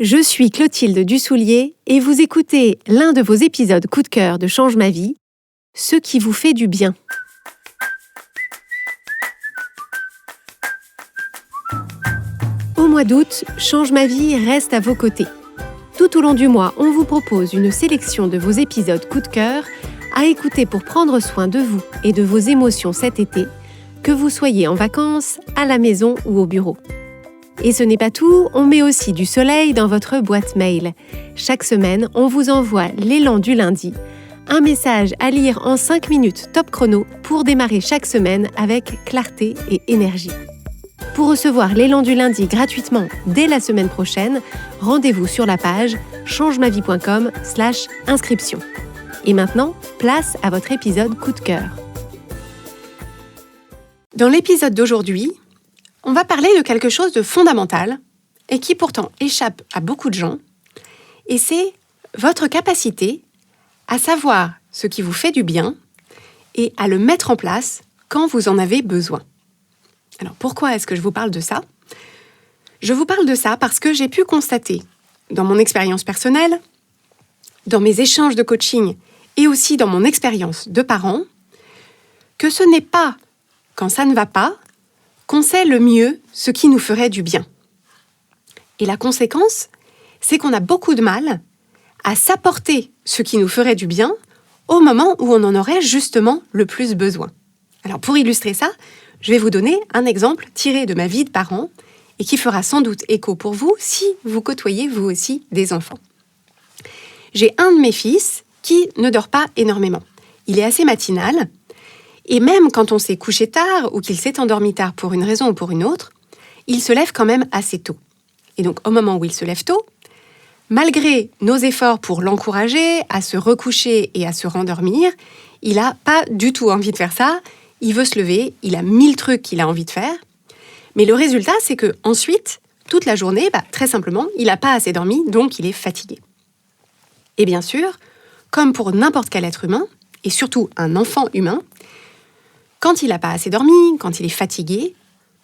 Je suis Clotilde Dussoulier et vous écoutez l'un de vos épisodes coup de cœur de Change ma vie, ce qui vous fait du bien. Au mois d'août, Change ma vie reste à vos côtés. Tout au long du mois, on vous propose une sélection de vos épisodes coup de cœur à écouter pour prendre soin de vous et de vos émotions cet été, que vous soyez en vacances, à la maison ou au bureau. Et ce n'est pas tout, on met aussi du soleil dans votre boîte mail. Chaque semaine, on vous envoie l'élan du lundi, un message à lire en 5 minutes top chrono pour démarrer chaque semaine avec clarté et énergie. Pour recevoir l'élan du lundi gratuitement dès la semaine prochaine, rendez-vous sur la page changemavie.com/inscription. Et maintenant, place à votre épisode coup de cœur. Dans l'épisode d'aujourd'hui, on va parler de quelque chose de fondamental et qui pourtant échappe à beaucoup de gens, et c'est votre capacité à savoir ce qui vous fait du bien et à le mettre en place quand vous en avez besoin. Alors pourquoi est-ce que je vous parle de ça ? Je vous parle de ça parce que j'ai pu constater dans mon expérience personnelle, dans mes échanges de coaching et aussi dans mon expérience de parent, que ce n'est pas quand ça ne va pas qu'on sait le mieux ce qui nous ferait du bien. Et la conséquence, c'est qu'on a beaucoup de mal à s'apporter ce qui nous ferait du bien au moment où on en aurait justement le plus besoin. Alors pour illustrer ça, je vais vous donner un exemple tiré de ma vie de parent et qui fera sans doute écho pour vous si vous côtoyez vous aussi des enfants. J'ai un de mes fils qui ne dort pas énormément. Il est assez matinal. Et même quand on s'est couché tard ou qu'il s'est endormi tard pour une raison ou pour une autre, il se lève quand même assez tôt. Et donc au moment où il se lève tôt, malgré nos efforts pour l'encourager à se recoucher et à se rendormir, il n'a pas du tout envie de faire ça, il veut se lever, il a 1000 trucs qu'il a envie de faire. Mais le résultat, c'est que ensuite, toute la journée, très simplement, il n'a pas assez dormi, donc il est fatigué. Et bien sûr, comme pour n'importe quel être humain, et surtout un enfant humain, quand il n'a pas assez dormi, quand il est fatigué,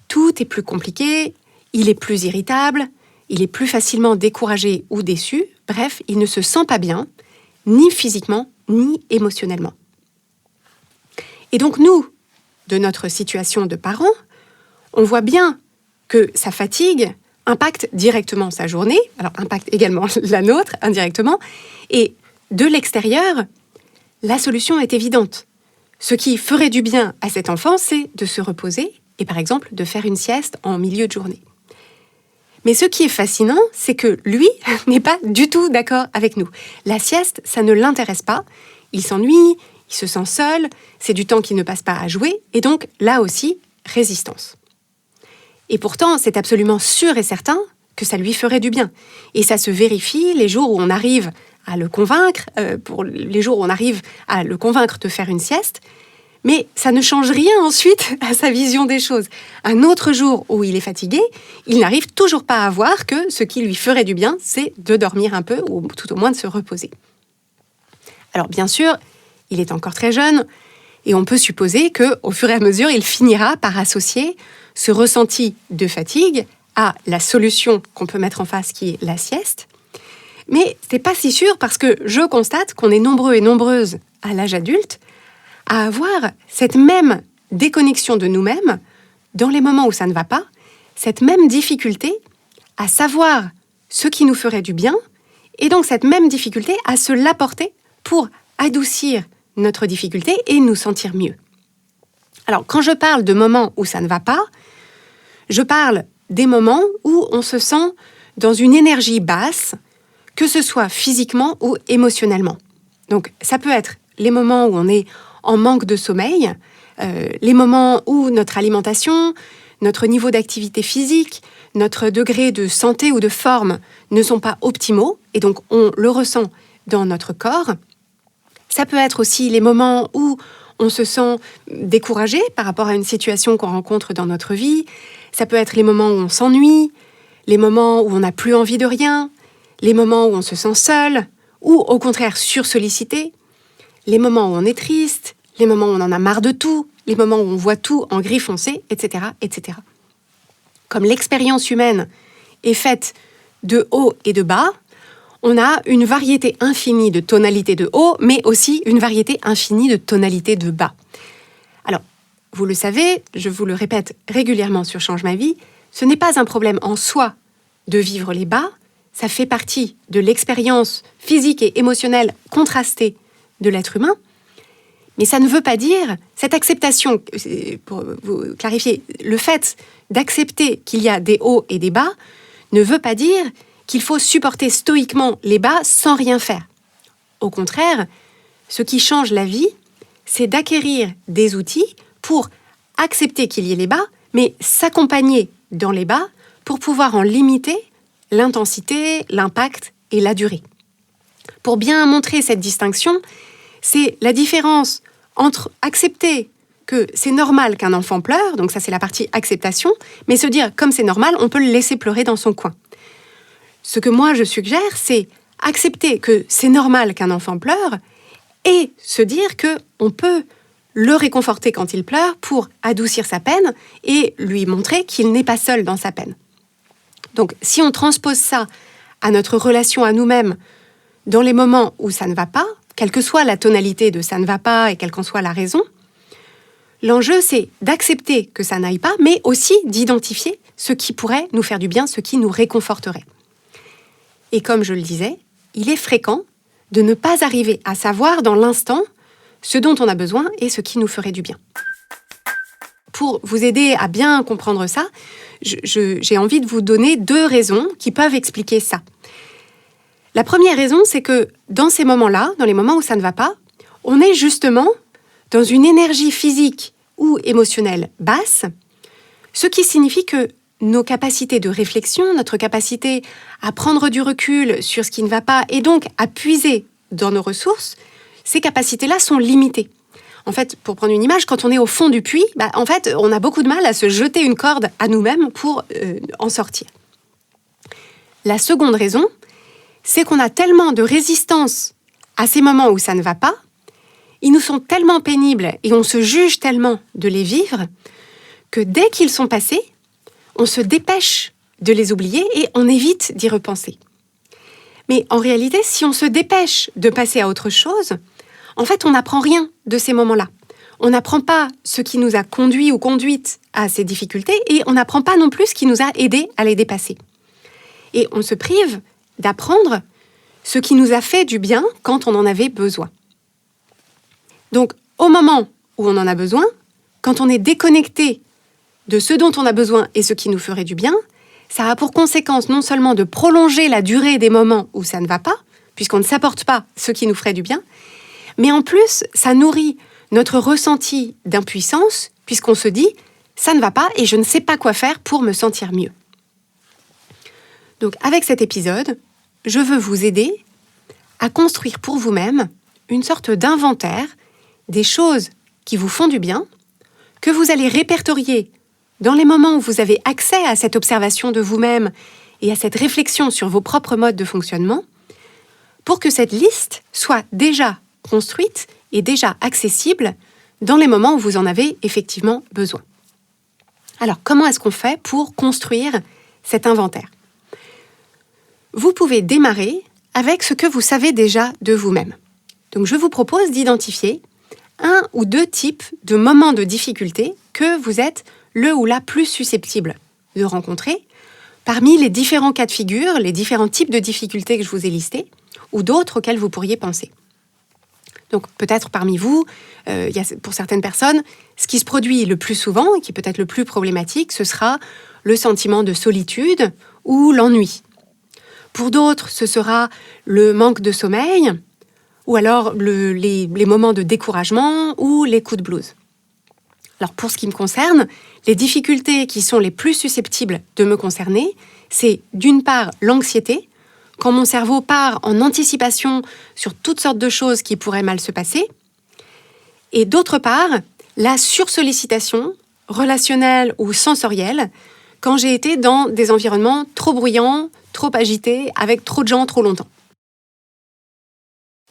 tout est plus compliqué, il est plus irritable, il est plus facilement découragé ou déçu, bref, il ne se sent pas bien, ni physiquement, ni émotionnellement. Et donc nous, de notre situation de parents, on voit bien que sa fatigue impacte directement sa journée, alors impacte également la nôtre indirectement, et de l'extérieur, la solution est évidente. Ce qui ferait du bien à cet enfant, c'est de se reposer et par exemple de faire une sieste en milieu de journée. Mais ce qui est fascinant, c'est que lui n'est pas du tout d'accord avec nous. La sieste, ça ne l'intéresse pas. Il s'ennuie, il se sent seul, c'est du temps qu'il ne passe pas à jouer et donc là aussi, résistance. Et pourtant, c'est absolument sûr et certain que ça lui ferait du bien. Et ça se vérifie les jours où on arrive à le convaincre, pour les jours où on arrive à le convaincre de faire une sieste, mais ça ne change rien ensuite à sa vision des choses. Un autre jour où il est fatigué, il n'arrive toujours pas à voir que ce qui lui ferait du bien, c'est de dormir un peu, ou tout au moins de se reposer. Alors bien sûr, il est encore très jeune, et on peut supposer qu'au fur et à mesure, il finira par associer ce ressenti de fatigue à la solution qu'on peut mettre en face, qui est la sieste. Mais c'est pas si sûr parce que je constate qu'on est nombreux et nombreuses à l'âge adulte à avoir cette même déconnexion de nous-mêmes dans les moments où ça ne va pas, cette même difficulté à savoir ce qui nous ferait du bien et donc cette même difficulté à se l'apporter pour adoucir notre difficulté et nous sentir mieux. Alors quand je parle de moments où ça ne va pas, je parle des moments où on se sent dans une énergie basse, que ce soit physiquement ou émotionnellement. Donc, ça peut être les moments où on est en manque de sommeil, les moments où notre alimentation, notre niveau d'activité physique, notre degré de santé ou de forme ne sont pas optimaux, et donc on le ressent dans notre corps. Ça peut être aussi les moments où on se sent découragé par rapport à une situation qu'on rencontre dans notre vie. Ça peut être les moments où on s'ennuie, les moments où on n'a plus envie de rien, les moments où on se sent seul, ou au contraire sursollicité, les moments où on est triste, les moments où on en a marre de tout, les moments où on voit tout en gris foncé, etc., etc. Comme l'expérience humaine est faite de haut et de bas, on a une variété infinie de tonalités de haut, mais aussi une variété infinie de tonalités de bas. Alors, vous le savez, je vous le répète régulièrement sur Change ma vie, ce n'est pas un problème en soi de vivre les bas, ça fait partie de l'expérience physique et émotionnelle contrastée de l'être humain, mais ça ne veut pas dire, cette acceptation, pour vous clarifier, le fait d'accepter qu'il y a des hauts et des bas ne veut pas dire qu'il faut supporter stoïquement les bas sans rien faire. Au contraire, ce qui change la vie, c'est d'acquérir des outils pour accepter qu'il y ait les bas, mais s'accompagner dans les bas pour pouvoir en limiter l'intensité, l'impact et la durée. Pour bien montrer cette distinction, c'est la différence entre accepter que c'est normal qu'un enfant pleure, donc ça c'est la partie acceptation, mais se dire comme c'est normal, on peut le laisser pleurer dans son coin. Ce que moi je suggère, c'est accepter que c'est normal qu'un enfant pleure et se dire qu'on peut le réconforter quand il pleure pour adoucir sa peine et lui montrer qu'il n'est pas seul dans sa peine. Donc si on transpose ça à notre relation à nous-mêmes dans les moments où ça ne va pas, quelle que soit la tonalité de ça ne va pas et quelle qu'en soit la raison, l'enjeu c'est d'accepter que ça n'aille pas, mais aussi d'identifier ce qui pourrait nous faire du bien, ce qui nous réconforterait. Et comme je le disais, il est fréquent de ne pas arriver à savoir dans l'instant ce dont on a besoin et ce qui nous ferait du bien. Pour vous aider à bien comprendre ça, j'ai envie de vous donner 2 raisons qui peuvent expliquer ça. La première raison, c'est que dans ces moments-là, dans les moments où ça ne va pas, on est justement dans une énergie physique ou émotionnelle basse, ce qui signifie que nos capacités de réflexion, notre capacité à prendre du recul sur ce qui ne va pas et donc à puiser dans nos ressources, ces capacités-là sont limitées. En fait, pour prendre une image, quand on est au fond du puits, en fait, on a beaucoup de mal à se jeter une corde à nous-mêmes pour en sortir. La seconde raison, c'est qu'on a tellement de résistance à ces moments où ça ne va pas, ils nous sont tellement pénibles et on se juge tellement de les vivre que dès qu'ils sont passés, on se dépêche de les oublier et on évite d'y repenser. Mais en réalité, si on se dépêche de passer à autre chose, en fait, on n'apprend rien de ces moments-là. On n'apprend pas ce qui nous a conduit ou conduite à ces difficultés et on n'apprend pas non plus ce qui nous a aidés à les dépasser. Et on se prive d'apprendre ce qui nous a fait du bien quand on en avait besoin. Donc, au moment où on en a besoin, quand on est déconnecté de ce dont on a besoin et ce qui nous ferait du bien, ça a pour conséquence non seulement de prolonger la durée des moments où ça ne va pas, puisqu'on ne s'apporte pas ce qui nous ferait du bien, mais en plus, ça nourrit notre ressenti d'impuissance, puisqu'on se dit « ça ne va pas et je ne sais pas quoi faire pour me sentir mieux ». Donc avec cet épisode, je veux vous aider à construire pour vous-même une sorte d'inventaire des choses qui vous font du bien, que vous allez répertorier dans les moments où vous avez accès à cette observation de vous-même et à cette réflexion sur vos propres modes de fonctionnement, pour que cette liste soit déjà construite et déjà accessible dans les moments où vous en avez effectivement besoin. Alors, comment est-ce qu'on fait pour construire cet inventaire ? Vous pouvez démarrer avec ce que vous savez déjà de vous-même. Donc, je vous propose d'identifier 1 ou 2 types de moments de difficulté que vous êtes le ou la plus susceptible de rencontrer parmi les différents cas de figure, les différents types de difficultés que je vous ai listés, ou d'autres auxquels vous pourriez penser. Donc peut-être parmi vous, pour certaines personnes, ce qui se produit le plus souvent, et qui peut être le plus problématique, ce sera le sentiment de solitude ou l'ennui. Pour d'autres, ce sera le manque de sommeil, ou alors les moments de découragement ou les coups de blues. Alors pour ce qui me concerne, les difficultés qui sont les plus susceptibles de me concerner, c'est d'une part l'anxiété, quand mon cerveau part en anticipation sur toutes sortes de choses qui pourraient mal se passer, et d'autre part, la sursollicitation relationnelle ou sensorielle, quand j'ai été dans des environnements trop bruyants, trop agités, avec trop de gens trop longtemps.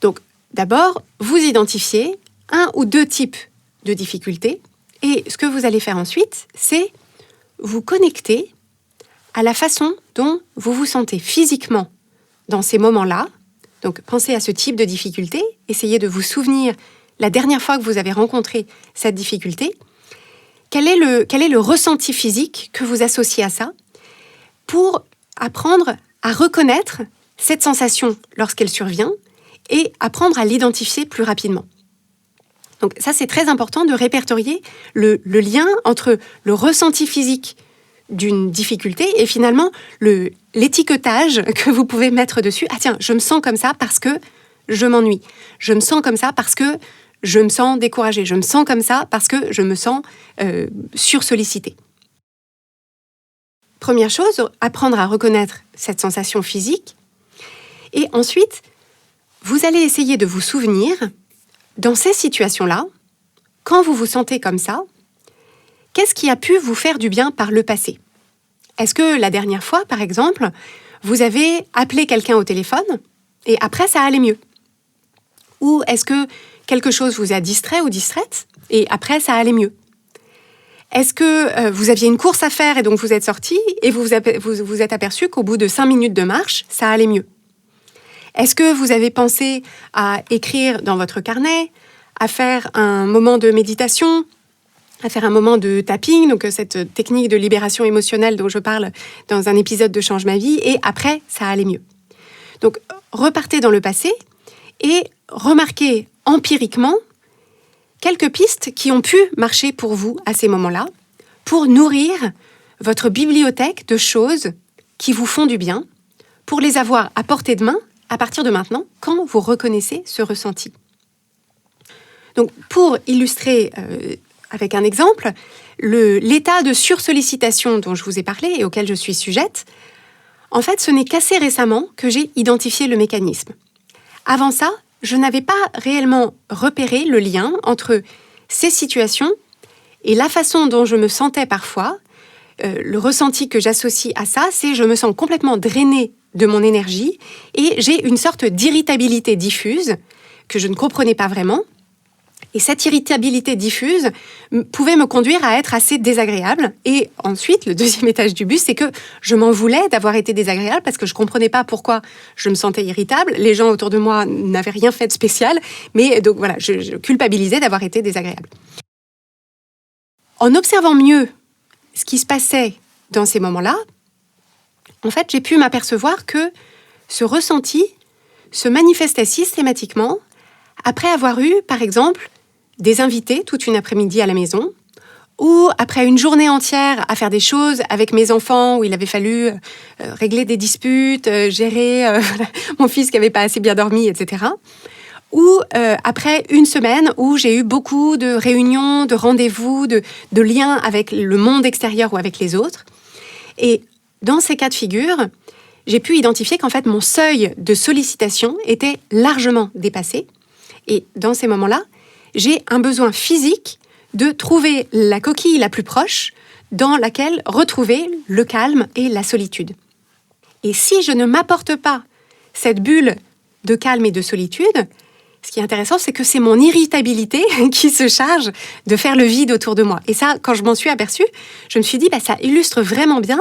Donc, d'abord, vous identifiez 1 ou 2 types de difficultés, et ce que vous allez faire ensuite, c'est vous connecter à la façon dont vous vous sentez physiquement dans ces moments-là. Donc, pensez à ce type de difficulté. Essayez de vous souvenir la dernière fois que vous avez rencontré cette difficulté. Quel est le ressenti physique que vous associez à ça pour apprendre à reconnaître cette sensation lorsqu'elle survient et apprendre à l'identifier plus rapidement. Donc ça, c'est très important de répertorier le lien entre le ressenti physique d'une difficulté et finalement l'étiquetage que vous pouvez mettre dessus. Ah tiens, je me sens comme ça parce que je m'ennuie. Je me sens comme ça parce que je me sens découragée. Je me sens comme ça parce que je me sens sursollicitée. Première chose, apprendre à reconnaître cette sensation physique. Et ensuite, vous allez essayer de vous souvenir, dans ces situations-là, quand vous vous sentez comme ça, qu'est-ce qui a pu vous faire du bien par le passé ? Est-ce que la dernière fois, par exemple, vous avez appelé quelqu'un au téléphone et après ça allait mieux ? Ou est-ce que quelque chose vous a distrait ou distraite et après ça allait mieux ? Est-ce que vous aviez une course à faire et donc vous êtes sorti et vous êtes aperçu qu'au bout de 5 minutes de marche, ça allait mieux ? Est-ce que vous avez pensé à écrire dans votre carnet, à faire un moment de méditation, à faire un moment de tapping, donc cette technique de libération émotionnelle dont je parle dans un épisode de Change ma vie, et après, ça allait mieux. Donc, repartez dans le passé et remarquez empiriquement quelques pistes qui ont pu marcher pour vous à ces moments-là, pour nourrir votre bibliothèque de choses qui vous font du bien, pour les avoir à portée de main à partir de maintenant, quand vous reconnaissez ce ressenti. Donc, pour illustrer avec un exemple, l'état de sursollicitation dont je vous ai parlé et auquel je suis sujette, en fait, ce n'est qu'assez récemment que j'ai identifié le mécanisme. Avant ça, je n'avais pas réellement repéré le lien entre ces situations et la façon dont je me sentais parfois. Le ressenti que j'associe à ça, c'est je me sens complètement drainée de mon énergie et j'ai une sorte d'irritabilité diffuse que je ne comprenais pas vraiment. Et cette irritabilité diffuse pouvait me conduire à être assez désagréable. Et ensuite, le deuxième étage du bus, c'est que je m'en voulais d'avoir été désagréable parce que je ne comprenais pas pourquoi je me sentais irritable. Les gens autour de moi n'avaient rien fait de spécial, mais donc voilà, je culpabilisais d'avoir été désagréable. En observant mieux ce qui se passait dans ces moments-là, en fait, j'ai pu m'apercevoir que ce ressenti se manifestait systématiquement après avoir eu, par exemple, des invités toute une après-midi à la maison, ou après une journée entière à faire des choses avec mes enfants où il avait fallu régler des disputes, gérer mon fils qui n'avait pas assez bien dormi, etc. Ou après une semaine où j'ai eu beaucoup de réunions, de rendez-vous, de liens avec le monde extérieur ou avec les autres. Et dans ces cas de figure, j'ai pu identifier qu'en fait, mon seuil de sollicitation était largement dépassé. Et dans ces moments-là, j'ai un besoin physique de trouver la coquille la plus proche dans laquelle retrouver le calme et la solitude. Et si je ne m'apporte pas cette bulle de calme et de solitude, ce qui est intéressant, c'est que c'est mon irritabilité qui se charge de faire le vide autour de moi. Et ça, quand je m'en suis aperçue, je me suis dit, ça illustre vraiment bien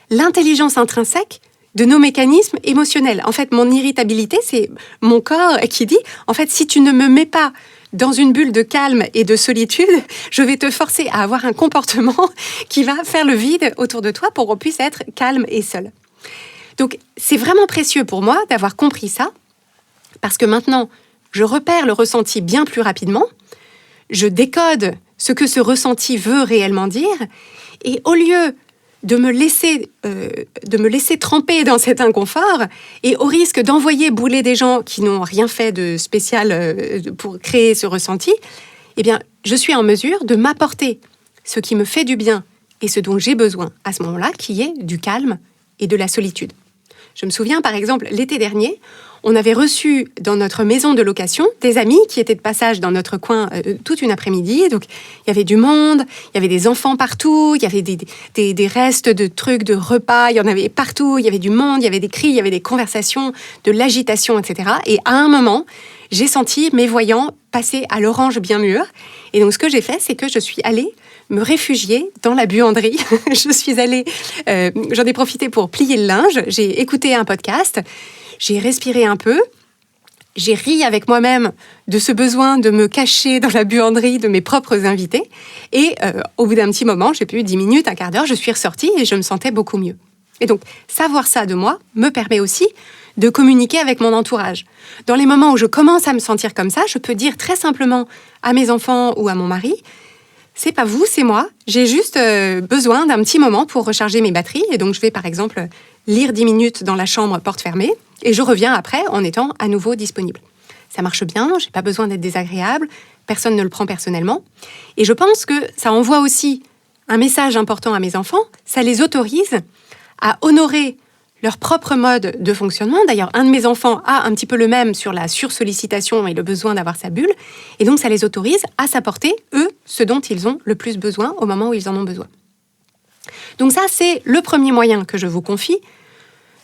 l'intelligence intrinsèque de nos mécanismes émotionnels. En fait, mon irritabilité, c'est mon corps qui dit, en fait, si tu ne me mets pas dans une bulle de calme et de solitude, je vais te forcer à avoir un comportement qui va faire le vide autour de toi pour qu'on puisse être calme et seul. Donc, c'est vraiment précieux pour moi d'avoir compris ça, parce que maintenant, je repère le ressenti bien plus rapidement, je décode ce que ce ressenti veut réellement dire, et au lieu de me laisser tremper dans cet inconfort et au risque d'envoyer bouler des gens qui n'ont rien fait de spécial pour créer ce ressenti, eh bien, je suis en mesure de m'apporter ce qui me fait du bien et ce dont j'ai besoin à ce moment-là, qui est du calme et de la solitude. Je me souviens, par exemple, l'été dernier, on avait reçu dans notre maison de location des amis qui étaient de passage dans notre coin toute une après-midi. Donc, il y avait du monde, il y avait des enfants partout, il y avait des restes de trucs, de repas, il y en avait partout, il y avait du monde, il y avait des cris, il y avait des conversations, de l'agitation, etc. Et à un moment, j'ai senti mes voyants passer à l'orange bien mûr. Et donc, ce que j'ai fait, c'est que je suis allée me réfugier dans la buanderie. Je suis allée, j'en ai profité pour plier le linge, j'ai écouté un podcast, j'ai respiré un peu, j'ai ri avec moi-même de ce besoin de me cacher dans la buanderie de mes propres invités. Et au bout d'un petit moment, j'ai pu 10 minutes, un quart d'heure, je suis ressortie et je me sentais beaucoup mieux. Et donc, savoir ça de moi me permet aussi de communiquer avec mon entourage. Dans les moments où je commence à me sentir comme ça, je peux dire très simplement à mes enfants ou à mon mari, c'est pas vous, c'est moi. J'ai juste besoin d'un petit moment pour recharger mes batteries. Et donc, je vais par exemple lire 10 minutes dans la chambre, porte fermée, et je reviens après en étant à nouveau disponible. Ça marche bien, j'ai pas besoin d'être désagréable, personne ne le prend personnellement. Et je pense que ça envoie aussi un message important à mes enfants, ça les autorise à honorer leur propre mode de fonctionnement. D'ailleurs, un de mes enfants a un petit peu le même sur la sursollicitation et le besoin d'avoir sa bulle. Et donc, ça les autorise à s'apporter, eux, ce dont ils ont le plus besoin au moment où ils en ont besoin. Donc ça, c'est le premier moyen que je vous confie,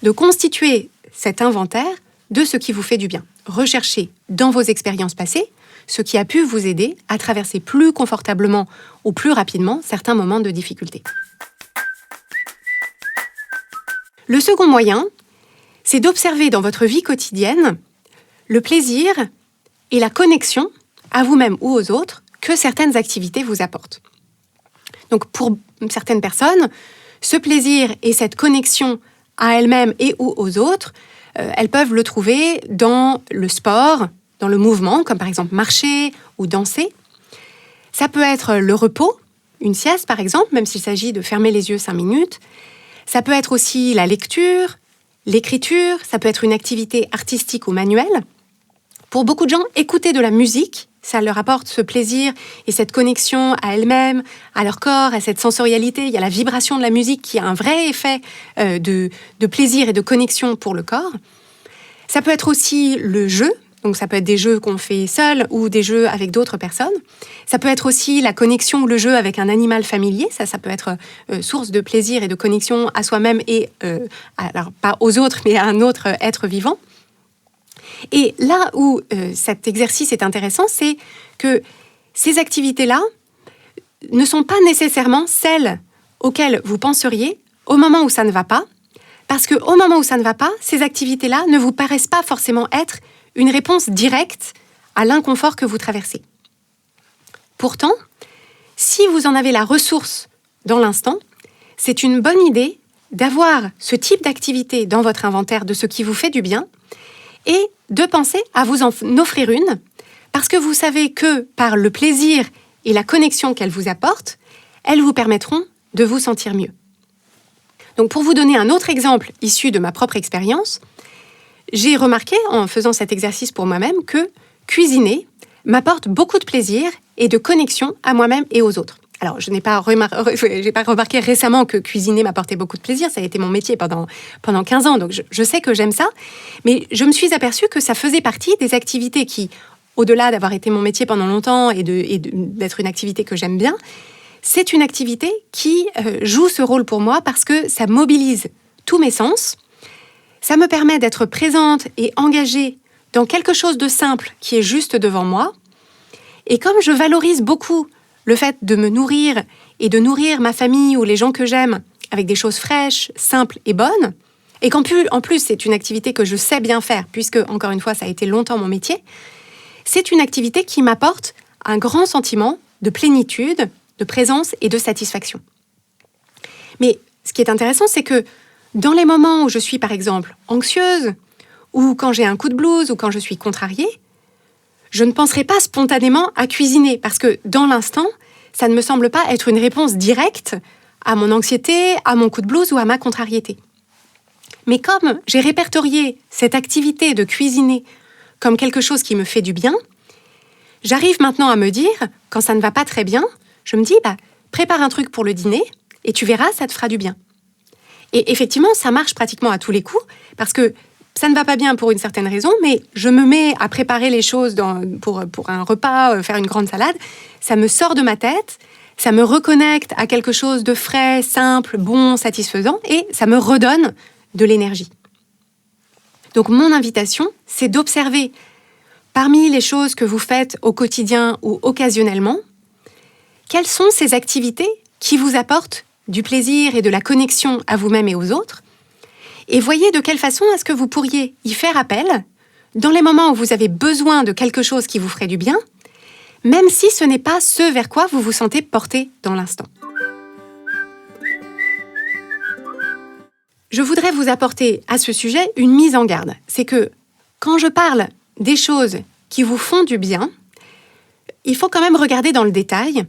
de constituer cet inventaire de ce qui vous fait du bien. Recherchez dans vos expériences passées ce qui a pu vous aider à traverser plus confortablement ou plus rapidement certains moments de difficulté. Le second moyen, c'est d'observer dans votre vie quotidienne le plaisir et la connexion à vous-même ou aux autres que certaines activités vous apportent. Donc pour certaines personnes, ce plaisir et cette connexion à elles-mêmes et ou aux autres, elles peuvent le trouver dans le sport, dans le mouvement, comme par exemple marcher ou danser. Ça peut être le repos, une sieste par exemple, même s'il s'agit de fermer les yeux 5 minutes. Ça peut être aussi la lecture, l'écriture, ça peut être une activité artistique ou manuelle. Pour beaucoup de gens, écouter de la musique, ça leur apporte ce plaisir et cette connexion à elles-mêmes, à leur corps, à cette sensorialité. Il y a la vibration de la musique qui a un vrai effet de plaisir et de connexion pour le corps. Ça peut être aussi le jeu, donc ça peut être des jeux qu'on fait seul ou des jeux avec d'autres personnes. Ça peut être aussi la connexion ou le jeu avec un animal familier. Ça peut être source de plaisir et de connexion à soi-même et, alors pas aux autres, mais à un autre être vivant. Et là où cet exercice est intéressant, c'est que ces activités-là ne sont pas nécessairement celles auxquelles vous penseriez au moment où ça ne va pas, parce qu'au moment où ça ne va pas, ces activités-là ne vous paraissent pas forcément être une réponse directe à l'inconfort que vous traversez. Pourtant, si vous en avez la ressource dans l'instant, c'est une bonne idée d'avoir ce type d'activité dans votre inventaire de ce qui vous fait du bien et de penser à vous en offrir une, parce que vous savez que par le plaisir et la connexion qu'elles vous apportent, elles vous permettront de vous sentir mieux. Donc pour vous donner un autre exemple issu de ma propre expérience, j'ai remarqué en faisant cet exercice pour moi-même que cuisiner m'apporte beaucoup de plaisir et de connexion à moi-même et aux autres. Alors, je n'ai pas remarqué récemment que cuisiner m'apportait beaucoup de plaisir. Ça a été mon métier pendant 15 ans, donc je sais que j'aime ça. Mais je me suis aperçue que ça faisait partie des activités qui, au-delà d'avoir été mon métier pendant longtemps et d'être une activité que j'aime bien, c'est une activité qui joue ce rôle pour moi parce que ça mobilise tous mes sens. Ça me permet d'être présente et engagée dans quelque chose de simple qui est juste devant moi. Et comme je valorise beaucoup le fait de me nourrir et de nourrir ma famille ou les gens que j'aime avec des choses fraîches, simples et bonnes, et qu'en plus c'est une activité que je sais bien faire, puisque, encore une fois, ça a été longtemps mon métier, c'est une activité qui m'apporte un grand sentiment de plénitude, de présence et de satisfaction. Mais ce qui est intéressant, c'est que dans les moments où je suis, par exemple, anxieuse, ou quand j'ai un coup de blues, ou quand je suis contrariée, je ne penserai pas spontanément à cuisiner, parce que dans l'instant, ça ne me semble pas être une réponse directe à mon anxiété, à mon coup de blues ou à ma contrariété. Mais comme j'ai répertorié cette activité de cuisiner comme quelque chose qui me fait du bien, j'arrive maintenant à me dire, quand ça ne va pas très bien, je me dis, prépare un truc pour le dîner et tu verras, ça te fera du bien. Et effectivement, ça marche pratiquement à tous les coups, parce que ça ne va pas bien pour une certaine raison, mais je me mets à préparer les choses pour un repas, faire une grande salade. Ça me sort de ma tête, ça me reconnecte à quelque chose de frais, simple, bon, satisfaisant, et ça me redonne de l'énergie. Donc mon invitation, c'est d'observer parmi les choses que vous faites au quotidien ou occasionnellement, quelles sont ces activités qui vous apportent du plaisir et de la connexion à vous-même et aux autres. Et voyez de quelle façon est-ce que vous pourriez y faire appel dans les moments où vous avez besoin de quelque chose qui vous ferait du bien, même si ce n'est pas ce vers quoi vous vous sentez porté dans l'instant. Je voudrais vous apporter à ce sujet une mise en garde. C'est que quand je parle des choses qui vous font du bien, il faut quand même regarder dans le détail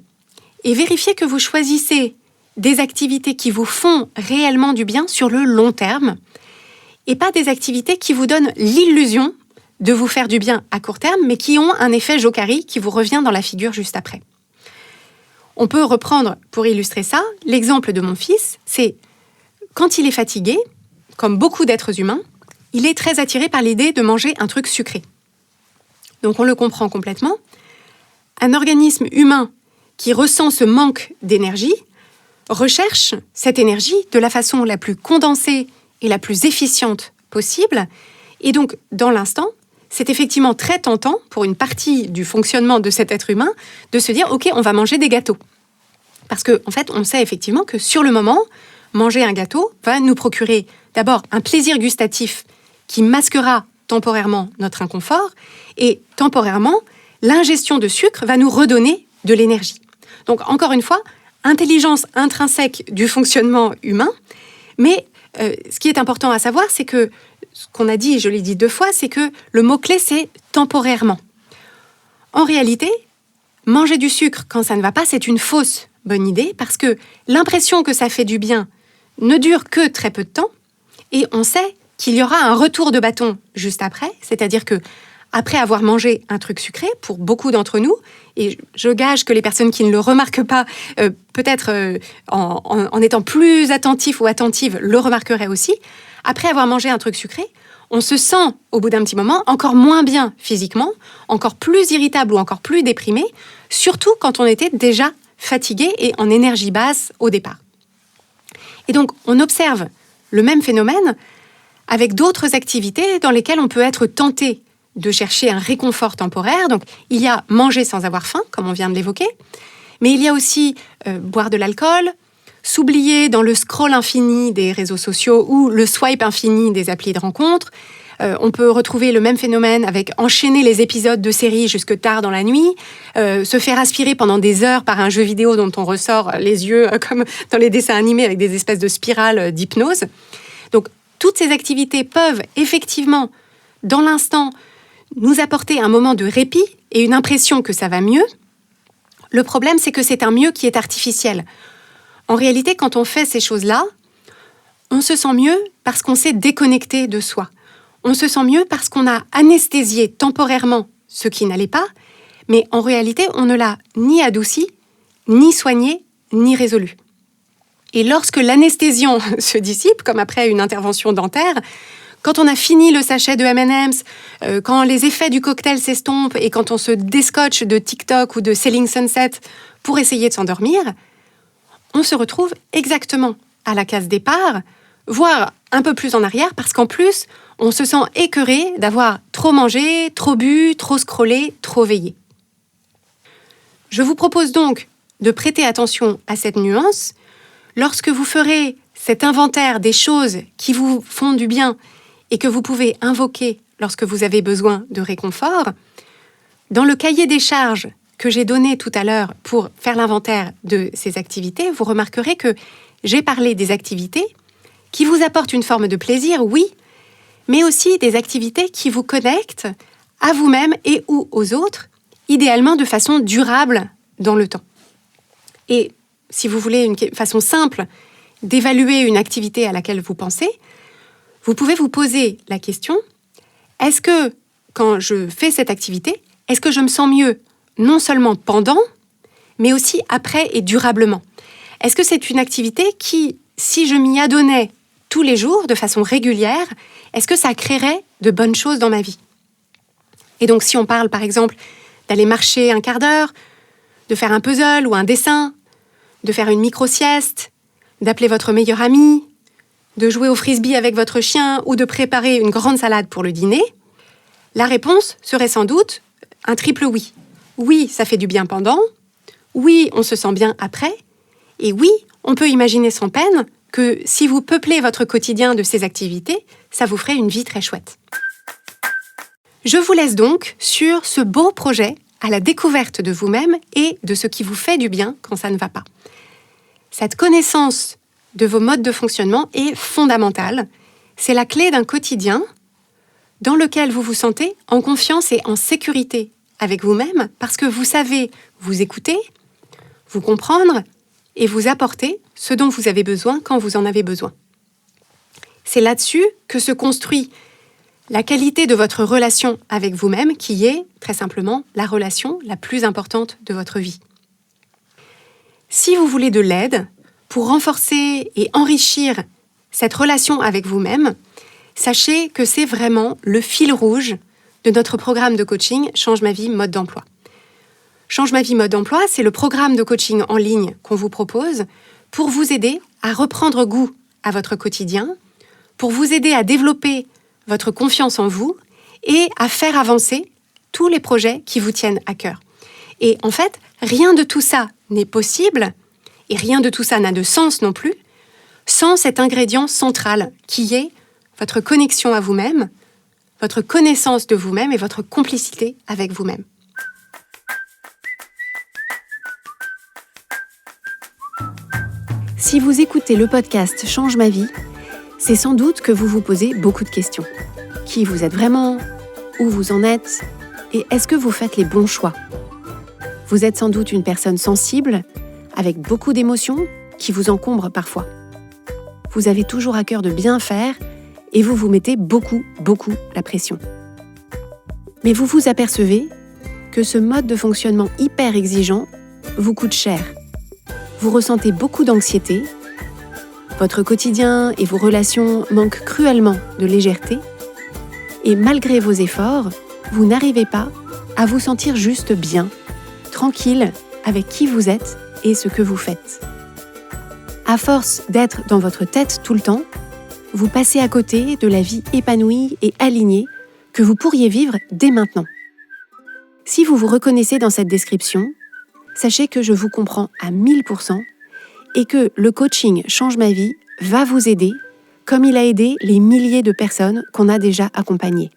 et vérifier que vous choisissez des activités qui vous font réellement du bien sur le long terme et pas des activités qui vous donnent l'illusion de vous faire du bien à court terme, mais qui ont un effet jokari qui vous revient dans la figure juste après. On peut reprendre, pour illustrer ça, l'exemple de mon fils, c'est quand il est fatigué, comme beaucoup d'êtres humains, il est très attiré par l'idée de manger un truc sucré. Donc on le comprend complètement. Un organisme humain qui ressent ce manque d'énergie recherche cette énergie de la façon la plus condensée et la plus efficiente possible. Et donc, dans l'instant, c'est effectivement très tentant pour une partie du fonctionnement de cet être humain de se dire « Ok, on va manger des gâteaux ». Parce qu'en fait, on sait effectivement que sur le moment, manger un gâteau va nous procurer d'abord un plaisir gustatif qui masquera temporairement notre inconfort et temporairement, l'ingestion de sucre va nous redonner de l'énergie. Donc, encore une fois, intelligence intrinsèque du fonctionnement humain, mais ce qui est important à savoir, c'est que ce qu'on a dit, je l'ai dit 2 fois, c'est que le mot-clé, c'est temporairement. En réalité, manger du sucre quand ça ne va pas, c'est une fausse bonne idée parce que l'impression que ça fait du bien ne dure que très peu de temps et on sait qu'il y aura un retour de bâton juste après, c'est-à-dire que après avoir mangé un truc sucré, pour beaucoup d'entre nous, et je gage que les personnes qui ne le remarquent pas, peut-être en étant plus attentifs ou attentives, le remarqueraient aussi, après avoir mangé un truc sucré, on se sent, au bout d'un petit moment, encore moins bien physiquement, encore plus irritable ou encore plus déprimé, surtout quand on était déjà fatigué et en énergie basse au départ. Et donc, on observe le même phénomène avec d'autres activités dans lesquelles on peut être tenté de chercher un réconfort temporaire. Donc, il y a manger sans avoir faim, comme on vient de l'évoquer, mais il y a aussi boire de l'alcool, s'oublier dans le scroll infini des réseaux sociaux ou le swipe infini des applis de rencontres. On peut retrouver le même phénomène avec enchaîner les épisodes de séries jusque tard dans la nuit, se faire aspirer pendant des heures par un jeu vidéo dont on ressort les yeux comme dans les dessins animés avec des espèces de spirales d'hypnose. Donc, toutes ces activités peuvent effectivement, dans l'instant, nous apporter un moment de répit et une impression que ça va mieux. Le problème, c'est que c'est un mieux qui est artificiel. En réalité, quand on fait ces choses-là, on se sent mieux parce qu'on s'est déconnecté de soi. On se sent mieux parce qu'on a anesthésié temporairement ce qui n'allait pas, mais en réalité, on ne l'a ni adouci, ni soigné, ni résolu. Et lorsque l'anesthésion se dissipe, comme après une intervention dentaire, quand on a fini le sachet de M&M's, quand les effets du cocktail s'estompent et quand on se déscotche de TikTok ou de Selling Sunset pour essayer de s'endormir, on se retrouve exactement à la case départ, voire un peu plus en arrière, parce qu'en plus, on se sent écœuré d'avoir trop mangé, trop bu, trop scrollé, trop veillé. Je vous propose donc de prêter attention à cette nuance. Lorsque vous ferez cet inventaire des choses qui vous font du bien et que vous pouvez invoquer lorsque vous avez besoin de réconfort, dans le cahier des charges que j'ai donné tout à l'heure pour faire l'inventaire de ces activités, vous remarquerez que j'ai parlé des activités qui vous apportent une forme de plaisir, oui, mais aussi des activités qui vous connectent à vous-même et ou aux autres, idéalement de façon durable dans le temps. Et si vous voulez une façon simple d'évaluer une activité à laquelle vous pensez, vous pouvez vous poser la question, est-ce que quand je fais cette activité, est-ce que je me sens mieux non seulement pendant, mais aussi après et durablement? Est-ce que c'est une activité qui, si je m'y adonnais tous les jours, de façon régulière, est-ce que ça créerait de bonnes choses dans ma vie? Et donc, si on parle, par exemple, d'aller marcher un quart d'heure, de faire un puzzle ou un dessin, de faire une micro-sieste, d'appeler votre meilleur ami, de jouer au frisbee avec votre chien ou de préparer une grande salade pour le dîner, la réponse serait sans doute un triple oui. Oui, ça fait du bien pendant. oui, on se sent bien après, et oui, on peut imaginer sans peine que si vous peuplez votre quotidien de ces activités, ça vous ferait une vie très chouette. Je vous laisse donc sur ce beau projet à la découverte de vous-même et de ce qui vous fait du bien quand ça ne va pas. Cette connaissance de vos modes de fonctionnement est fondamentale. C'est la clé d'un quotidien dans lequel vous vous sentez en confiance et en sécurité avec vous-même parce que vous savez vous écouter, vous comprendre et vous apporter ce dont vous avez besoin quand vous en avez besoin. C'est là-dessus que se construit la qualité de votre relation avec vous-même qui est, très simplement, la relation la plus importante de votre vie. Si vous voulez de l'aide pour renforcer et enrichir cette relation avec vous-même, sachez que c'est vraiment le fil rouge de notre programme de coaching Change ma vie mode d'emploi. Change ma vie mode d'emploi, c'est le programme de coaching en ligne qu'on vous propose pour vous aider à reprendre goût à votre quotidien, pour vous aider à développer votre confiance en vous et à faire avancer tous les projets qui vous tiennent à cœur. Et en fait, rien de tout ça n'est possible et rien de tout ça n'a de sens non plus sans cet ingrédient central qui est votre connexion à vous-même, votre connaissance de vous-même et votre complicité avec vous-même. Si vous écoutez le podcast Change ma vie, c'est sans doute que vous vous posez beaucoup de questions. Qui vous êtes vraiment ? Où vous en êtes ? Et est-ce que vous faites les bons choix ? Vous êtes sans doute une personne sensible, avec beaucoup d'émotions, qui vous encombrent parfois. Vous avez toujours à cœur de bien faire et vous vous mettez beaucoup la pression. Mais vous vous apercevez que ce mode de fonctionnement hyper exigeant vous coûte cher. Vous ressentez beaucoup d'anxiété, votre quotidien et vos relations manquent cruellement de légèreté, et malgré vos efforts, vous n'arrivez pas à vous sentir juste bien, tranquille avec qui vous êtes et ce que vous faites. À force d'être dans votre tête tout le temps, vous passez à côté de la vie épanouie et alignée que vous pourriez vivre dès maintenant. Si vous vous reconnaissez dans cette description, sachez que je vous comprends à 1000% et que le coaching Change ma vie va vous aider comme il a aidé les milliers de personnes qu'on a déjà accompagnées.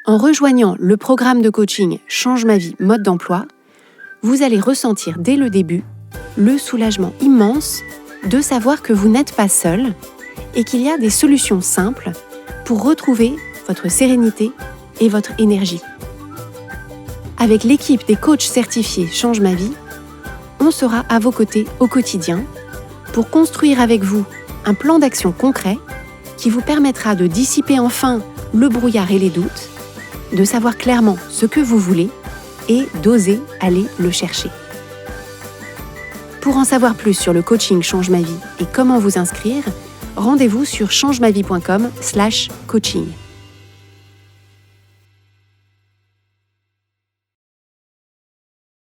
En rejoignant le programme de coaching Change ma vie mode d'emploi, vous allez ressentir dès le début le soulagement immense de savoir que vous n'êtes pas seul et qu'il y a des solutions simples pour retrouver votre sérénité et votre énergie. Avec l'équipe des coachs certifiés Change ma vie, on sera à vos côtés au quotidien pour construire avec vous un plan d'action concret qui vous permettra de dissiper enfin le brouillard et les doutes, de savoir clairement ce que vous voulez et d'oser aller le chercher. Pour en savoir plus sur le coaching Change ma vie et comment vous inscrire, rendez-vous sur changemavie.com/coaching.